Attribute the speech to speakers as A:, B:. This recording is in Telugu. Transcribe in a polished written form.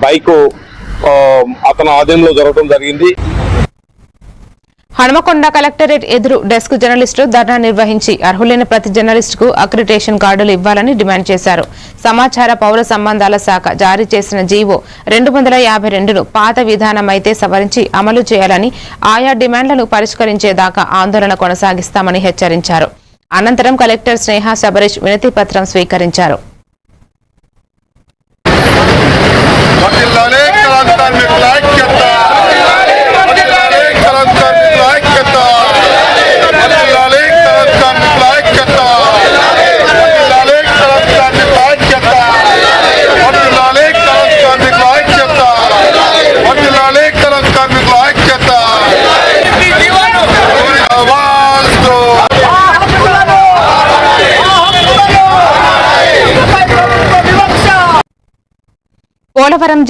A: బైక్ అతని ఆధీనంలో జరగడం జరిగింది.
B: హనుమకొండ కలెక్టరేట్ ఎదురు డెస్క్ జర్నలిస్టులు ధర్నా నిర్వహించి అర్హులైన ప్రతి జర్నలిస్టుకు అక్రిడిటేషన్ కార్డులు ఇవ్వాలని డిమాండ్ చేశారు. సమాచార పౌర సంబంధాల శాఖ జారీ చేసిన జీవో 252ను పాత విధానమైతే సవరించి అమలు చేయాలని, ఆయా డిమాండ్లను పరిష్కరించేదాకా ఆందోళన కొనసాగిస్తామని హెచ్చరించారు. అనంతరం కలెక్టర్ స్నేహ శబరీష్ వినతి పత్రం స్వీకరించారు.